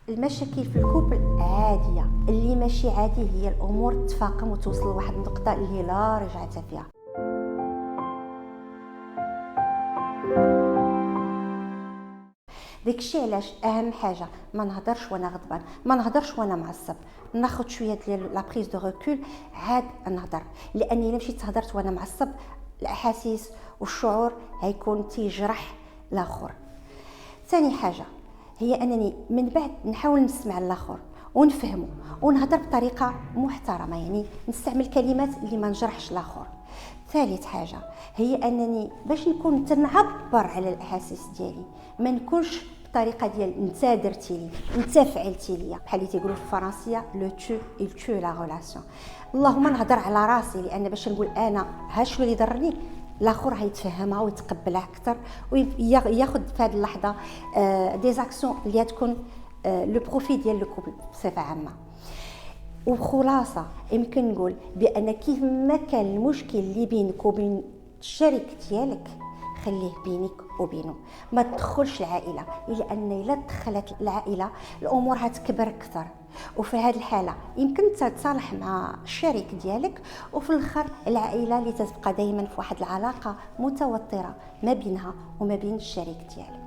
المشاكل في الكوبل عاديه، اللي ماشي عادي هي الامور تفاقم وتوصل لواحد النقطه اللي لا رجعه فيها. داكشي علاش اهم حاجه ما نهضرش وانا غضبان، ما نهضرش وانا معصب، ناخذ شويه ديال لا بريز دو ريكول عاد نهضر، لاني الا مشيت هضرت وانا معصب الاحاسيس والشعور هيكون تيجرح الاخر. ثاني حاجه هي انني من بعد نحاول نسمع الاخر ونفهمه ونهضر بطريقه محترمه، يعني نستعمل كلمات اللي ما نجرحش الاخر. ثالث حاجه هي انني باش نكون تنعبر على الاحاسيس ديالي، ما نكونش بطريقه ديال انت درتي لي، انت فعلتي لي، بحال اللي تيقولوا في الفرنسيه لو تو il tue la relation. اللهم نهضر على راسي، لان باش نقول انا ها شنو اللي ضرني الاخر هيتفهمها ويتقبلها اكثر وياخذ في هذه اللحظه دي زاكسيون اللي تكون لو بروفي ديال لو كوبل بصفه عامه. وخلاصه يمكن نقول بان كيف ما كان المشكل اللي بينك وبين الشريك ديالك خليه بينك وبينه، ما تدخلش العائله، لان الا دخلت العائله الامور هتكبر اكثر. وفي هذه الحاله يمكن تتصالح مع الشريك ديالك، وفي الاخر العائله اللي تتبقى دائما في واحد العلاقه متوتره ما بينها وما بين الشريك ديالك.